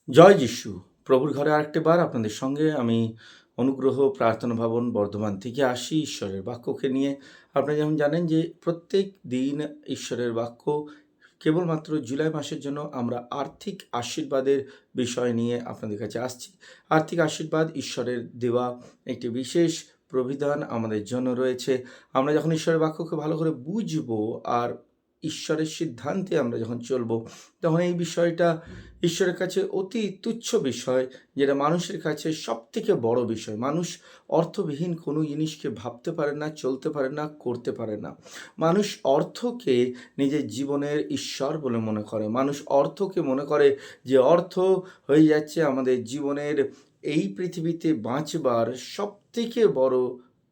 জয় যিশু। প্রভুর ঘরে আরেকটি বার আপনাদের সঙ্গে আমি অনুগ্রহ প্রার্থনা ভবন বর্ধমান থেকে আসি ঈশ্বরের বাক্যকে নিয়ে। আপনারা যেমন জানেন যে প্রত্যেক দিন ঈশ্বরের বাক্য কেবলমাত্র জুলাই মাসের জন্য আমরা আর্থিক আশীর্বাদের বিষয় নিয়ে আপনাদের কাছে আসছি। আর্থিক আশীর্বাদ ঈশ্বরের দেওয়া একটি বিশেষ প্রবিধান আমাদের জন্য রয়েছে। আমরা যখন ঈশ্বরের বাক্যকে ভালো করে বুঝবো আর ঈশ্বরের সিদ্ধান্তে আমরা যখন চলবো, তখন এই বিষয়টা ঈশ্বরের কাছে অতি তুচ্ছ বিষয়, যেটা মানুষের কাছে সবথেকে বড় বিষয়। মানুষ অর্থবিহীন কোনো জিনিসকে ভাবতে পারে না, চলতে পারে না, করতে পারে না। মানুষ অর্থকে নিজের জীবনের ঈশ্বর বলে মনে করে। মানুষ অর্থকে মনে করে যে অর্থ হয়ে যাচ্ছে আমাদের জীবনের এই পৃথিবীতে বাঁচবার সবথেকে বড়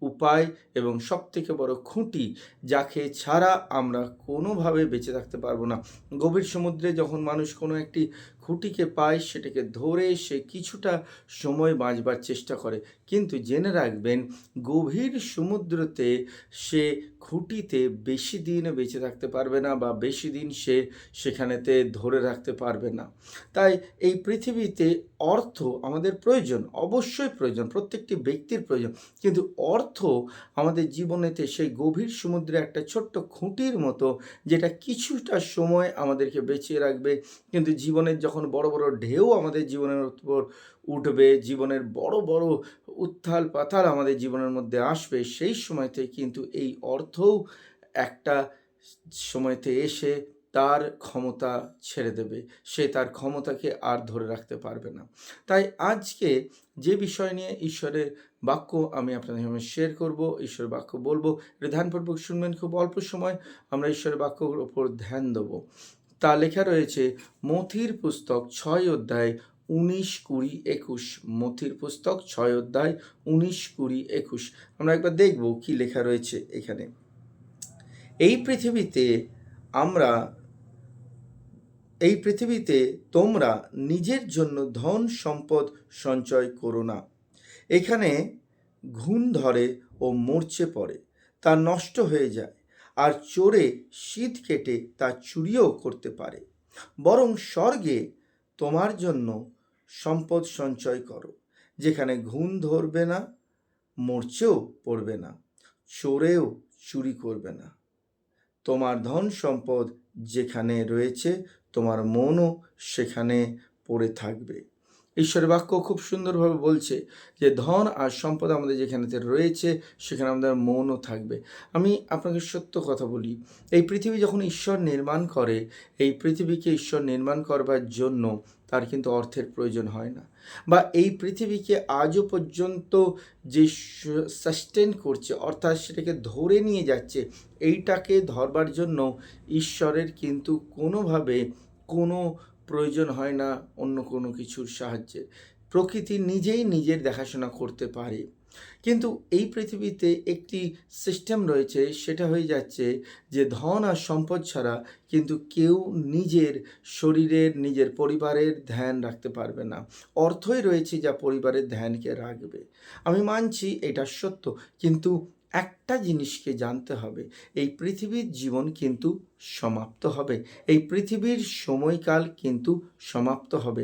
উপায় এবং সবথেকে বড় খুঁটি, যাকে ছাড়া আমরা কোনোভাবে বেঁচে থাকতে পারবো না। গভীর সমুদ্রে যখন মানুষ কোনো একটি খুঁটিকে পায়, সেটাকে ধরে সে কিছুটা সময় বাঁচবার চেষ্টা করে, কিন্তু জেনে রাখবেন গভীর সমুদ্রতে সে খুঁটিতে বেশি দিন বেঁচে থাকতে পারবে না, বা বেশি দিন সে সেখানেতে ধরে রাখতে পারবে না। তাই এই পৃথিবীতে অর্থ আমাদের প্রয়োজন, অবশ্যই প্রয়োজন, প্রত্যেকটি ব্যক্তির প্রয়োজন, কিন্তু অর্থ আমাদের জীবনেতে সেই গভীর সমুদ্রে একটা ছোট্ট খুঁটির মতো, যেটা কিছুটা সময় আমাদেরকে বাঁচিয়ে রাখবে, কিন্তু জীবনের যখন বড় বড় ঢেউ আমাদের জীবনের উপর উঠবে, জীবনের বড় বড় উত্থাল পাথাল আমাদের জীবনের মধ্যে আসবে, সেই সময়তে কিন্তু এই অর্থও একটা সময়তে এসে তার ক্ষমতা ছেড়ে দেবে। সে তার ক্ষমতাকে আর ধরে রাখতে পারবে না। তাই আজকে যে বিষয় নিয়ে ঈশ্বরের বাক্য আমি আপনাদের সামনে শেয়ার করব, ঈশ্বরের বাক্য বলবো, এটা ধ্যানপূর্বক শুনবেন। খুব অল্প সময় আমরা ঈশ্বরের বাক্যর ওপর ধ্যান দেবো। তা লেখা রয়েছে মথির পুস্তক 6 অধ্যায় 19, 20, 21। মথির পুস্তক 6 অধ্যায় 19, 20, 21। আমরা একবার দেখব কি লেখা রয়েছে এখানে। এই পৃথিবীতে আমরা এই পৃথিবীতে তোমরা নিজের জন্য ধন সম্পদ সঞ্চয় করো না। এখানে ঘুণ ধরে ও মরচে পড়ে, তা নষ্ট হয়ে যায়, আর চোরে শীত কেটে তা চুরিও করতে পারে। বরং স্বর্গে তোমার জন্য সম্পদ সঞ্চয় করো, যেখানে ঘুণ ধরবে না, মরচেও পড়বে না, চোরেও চুরি করবে না। তোমার ধন সম্পদ যেখানে রয়েছে, তোমার মনও সেখানে পড়ে থাকবে। ঈশ্বরের বাক্য খুব সুন্দরভাবে বলছে যে ধন আর সম্পদ আমাদের যেখানেতে রয়েছে, সেখানে আমাদের মনও থাকবে। আমি আপনাকে সত্য কথা বলি, এই পৃথিবী যখন ঈশ্বর নির্মাণ করে, এই পৃথিবীকে ঈশ্বর নির্মাণ করবার জন্য তার কিন্তু অর্থের প্রয়োজন হয় না, বা এই পৃথিবীকে আজও পর্যন্ত যে সাস্টেন করছে, অর্থাৎ সেটাকে ধরে নিয়ে যাচ্ছে, এইটাকে ধরবার জন্য ঈশ্বরের কিন্তু কোনোভাবে কোনো প্রয়োজন হয় না অন্য কোনো কিছুর সাহায্যে। প্রকৃতি নিজেই নিজের দেখাশোনা করতে পারে। কিন্তু এই পৃথিবীতে একটি সিস্টেম রয়েছে, সেটা হয়ে যাচ্ছে যে ধন আর সম্পদ ছাড়া কিন্তু কেউ নিজের শরীরের, নিজের পরিবারের ধ্যান রাখতে পারবে না। অর্থই রয়েছে যা পরিবারের ধ্যানকে রাখবে। আমি মানছি এটা সত্য, কিন্তু একটা জিনিসকে জানতে হবে, এই পৃথিবীর জীবন কিন্তু সমাপ্ত হবে। এই পৃথিবীর সময়কাল কিন্তু সমাপ্ত হবে।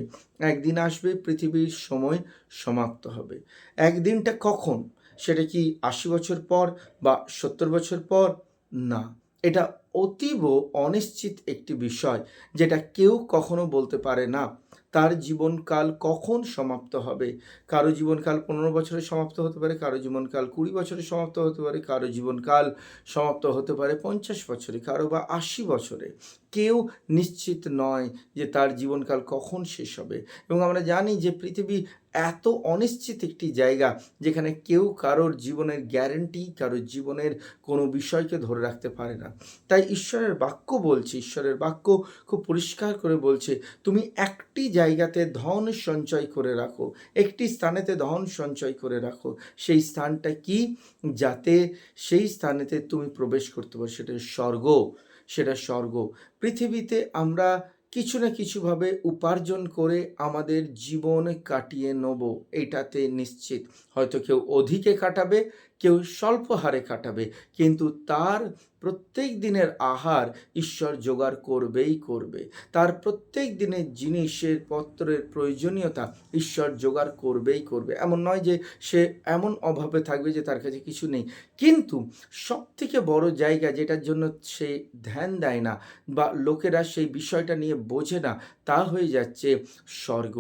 একদিন আসবে পৃথিবীর সময় সমাপ্ত হবে। একদিনটা কখন? সেটা কি ৮০ বছর পর বা ৭০ বছর পর? না, এটা অতীব অনিশ্চিত একটি বিষয়, যেটা কেউ কখনো বলতে পারে না তার জীবনকাল কখন সমাপ্ত হবে। কারো জীবনকাল ১৫ বছরে সমাপ্ত হতে পারে, কারো জীবনকাল ২০ বছরে সমাপ্ত হতে পারে, কারো জীবনকাল সমাপ্ত হতে পারে ৫০ বছরে, কারো বা ৮০ বছরে। কেউ নিশ্চিত নয় যে তার জীবনকাল কখন শেষ হবে। এবং আমরা জানি যে পৃথিবী এত অনিশ্চিত একটি জায়গা, যেখানে কেউ কারোর জীবনের গ্যারেন্টি, কারোর জীবনের কোনো বিষয়কে ধরে রাখতে পারে না। তাই ঈশ্বরের বাক্য বলছে, ঈশ্বরের বাক্য খুব পরিষ্কার করে বলছে, তুমি একটি জায়গাতে ধন সঞ্চয় করে রাখো, একটি স্থানেতে ধন সঞ্চয় করে রাখো। সেই স্থানটা কি? যাতে সেই স্থানেতে তুমি প্রবেশ করতে পারো, সেটা স্বর্গ। সেটা স্বর্গ। পৃথিবীতে আমরা কিছু না কিছুভাবে উপার্জন করে আমাদের জীবন কাটিয়ে নেব, এটাতে নিশ্চিত। হয়তো কেউ অধিকে কাটাবে, কেউ স্বল্প হারে কাটাবে, কিন্তু তার প্রত্যেক দিনের আহার ঈশ্বর জোগাড় করবেই করবে। তার প্রত্যেক দিনের জিনিসের পত্রের প্রয়োজনীয়তা ঈশ্বর জোগাড় করবেই করবে। এমন নয় যে সে এমন অভাবে থাকবে যে তার কাছে কিছু নেই। কিন্তু সবথেকে বড় জায়গা যেটার জন্য সে ধ্যান দেয় না বা লোকেরা সেই বিষয়টা নিয়ে বোঝে না, তা হয়ে যাচ্ছে স্বর্গ।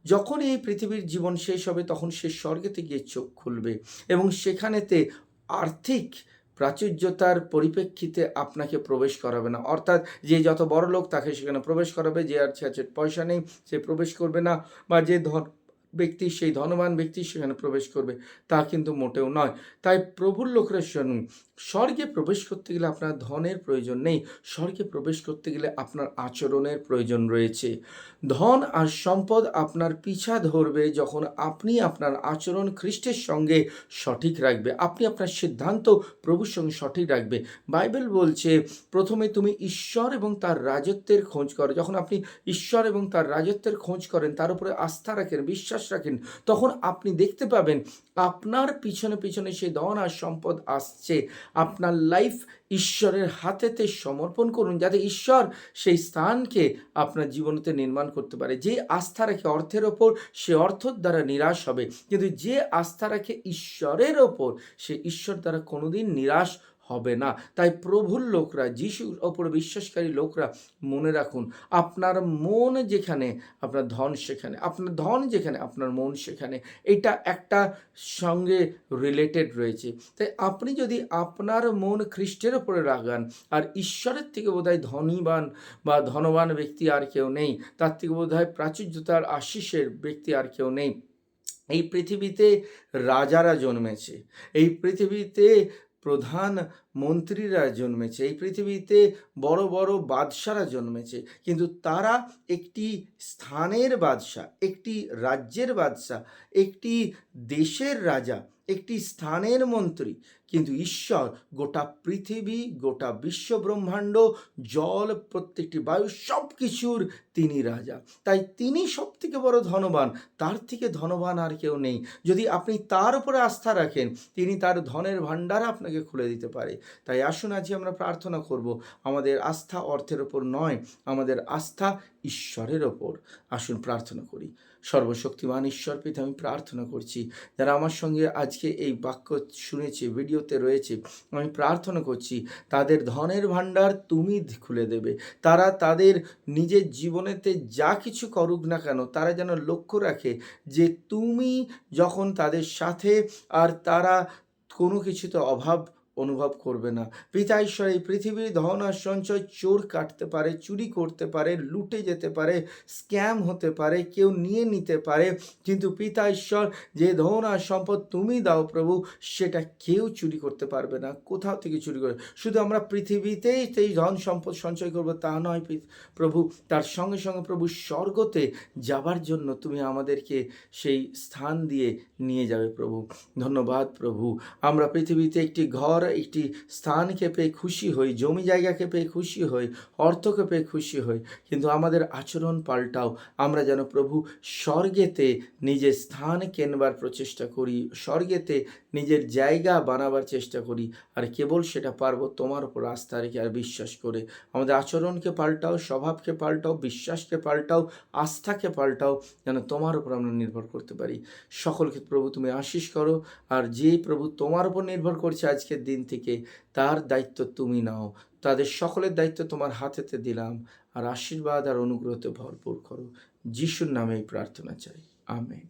যখন এই পৃথিবীর জীবন শেষ হবে তখন সে স্বর্গেতে গিয়ে চোখ খুলবে এবং সেখানেতে আর্থিক প্রাচুর্যতার পরিপ্রেক্ষিতে আপনাকে প্রবেশ করাবে না। অর্থাৎ যে যত বড় লোক তাকে সেখানে প্রবেশ করাবে, যে আর পয়সা নেই সে প্রবেশ করবে না, বা যে ব্যক্তি সেই ধনবান ব্যক্তি সেখানে প্রবেশ করবে, তা কিন্তু মোটেও নয়। তাই প্রভুর লোকরা শুনুন, স্বর্গে প্রবেশ করতে গেলে আপনার ধনের প্রয়োজন নেই, স্বর্গে প্রবেশ করতে গেলে আপনার আচরণের প্রয়োজন রয়েছে। ধন আর সম্পদ আপনার পিছা ধরবে যখন আপনি আপনার আচরণ খ্রিস্টের সঙ্গে সঠিক রাখবে, আপনি আপনার সিদ্ধান্ত প্রভুর সঙ্গে সঠিক রাখবে। বাইবেল বলছে প্রথমে তুমি ঈশ্বর এবং তার রাজত্বের খোঁজ করো। যখন আপনি ঈশ্বর এবং তার রাজত্বের খোঁজ করেন, তার উপরে আস্থা রাখেন, বিশ্বাস রাখেন, তখন আপনি দেখতে পাবেন আপনার পিছনে পিছনে সেই ধন আর সম্পদ আসছে। আপনার লাইফ ঈশ্বরের হাতেতে সমর্পণ করুন, যাতে ঈশ্বর সেই স্থানকে আপনার জীবনেতে নির্মাণ করতে পারে। যে আস্থা রাখে অর্থের ওপর, সে অর্থের দ্বারা নিরাশ হবে, কিন্তু যে আস্থা রাখে ঈশ্বরের ওপর, সে ঈশ্বর দ্বারা কোনোদিন নিরাশ হবে না। তাই প্রভুর লোকরা, যিশুর ওপর বিশ্বাসকারী লোকরা, মনে রাখুন, আপনার মন যেখানে আপনার ধন সেখানে, আপনার ধন যেখানে আপনার মন সেখানে। এটা একটা সঙ্গে রিলেটেড রয়েছে। তাই আপনি যদি আপনার মন খ্রিস্টের ওপরে রাখান, আর ঈশ্বরের থেকে বোধহয় ধনীবান বা ধনবান ব্যক্তি আর কেউ নেই, তার থেকে বোধহয় প্রাচুর্যতার আশিসের ব্যক্তি আর কেউ নেই। এই পৃথিবীতে রাজারা জন্মেছে, এই পৃথিবীতে প্রধান মন্ত্রীরা জন্মেছে, এই পৃথিবীতে বড় বড় বাদশারা জন্মেছে, কিন্তু তারা একটি স্থানের বাদশা, একটি রাজ্যের বাদশা, একটি দেশের রাজা, একটি স্থানের মন্ত্রী। কিন্তু ঈশ্বর গোটা পৃথিবী, গোটা বিশ্ব ব্রহ্মাণ্ড, জল, প্রত্যেকটি বায়ু, সব কিছুর তিনি রাজা। তাই তিনি সব থেকে বড় ধনবান, তার থেকে ধনবান আর কেউ নেই। যদি আপনি তার উপরে আস্থা রাখেন, তিনি তার ধনের ভাণ্ডার আপনাকে খুলে দিতে পারে। তাই আসুন আজকে আমরা প্রার্থনা করব, আমাদের আস্থা অর্থের ওপর নয়, আমাদের আস্থা ঈশ্বরের ওপর। আসুন প্রার্থনা করি। সর্বশক্তিমান ঈশ্বর পিতা, আমি প্রার্থনা করছি যারা আমার সঙ্গে আজকে এই বাক্য শুনেছে, ভিডিওতে রয়েছে, আমি প্রার্থনা করছি তাদের ধনের ভাণ্ডার তুমি খুলে দেবে। তারা তাদের নিজের জীবনেতে যা কিছু করুক না কেন, তারা যেন লক্ষ্য রাখে যে তুমি যখন তাদের সাথে, আর তারা কোনো কিছুতে অভাব অনুভব করবে না। পিতা ঈশ্বর, এই পৃথিবীর ধন আর সঞ্চয় চোর কাটতে পারে, চুরি করতে পারে, লুটে যেতে পারে, স্ক্যাম হতে পারে, কেউ নিয়ে নিতে পারে, কিন্তু পিতা ঈশ্বর, যে ধন আর সম্পদ তুমি দাও প্রভু, সেটা কেউ চুরি করতে পারবে না। কোথাও থেকে চুরি করে শুধু আমরা পৃথিবীতেই সেই ধন সম্পদ সঞ্চয় করবো তা নয় প্রভু, তার সঙ্গে সঙ্গে প্রভু স্বর্গতে যাবার জন্য তুমি আমাদেরকে সেই স্থান দিয়ে নিয়ে যাবে প্রভু। ধন্যবাদ প্রভু। আমরা পৃথিবীতে একটি ঘর, একটি স্থানকে পেয়ে খুশি হই, জমি জায়গাকে পেয়ে খুশি হই, অর্থকে পেয়ে খুশি হই, কিন্তু আমাদের আচরণ পাল্টাও। আমরা যেন প্রভু স্বর্গেতে নিজের স্থান কেনবার প্রচেষ্টা করি, স্বর্গেতে নিজের জায়গা বানাবার চেষ্টা করি, আর কেবল সেটা পারবো তোমার উপর আস্থা রেখে আর বিশ্বাস করে। আমাদের আচরণকে পাল্টাও, স্বভাবকে পাল্টাও, বিশ্বাসকে পাল্টাও, আস্থাকে পাল্টাও, যেন তোমার উপর আমরা নির্ভর করতে পারি। সকলকে প্রভু তুমি আশীষ করো, আর যে প্রভু তোমার উপর নির্ভর করছে আজকের দিন থেকে, তার দায়িত্ব তুমি নাও। তাদের সকলের দায়িত্ব তোমার হাতেতে দিলাম, আর আশীর্বাদ আর অনুগ্রহতে ভরপুর করো। যিশুর নামেই প্রার্থনা চাই, আমেন।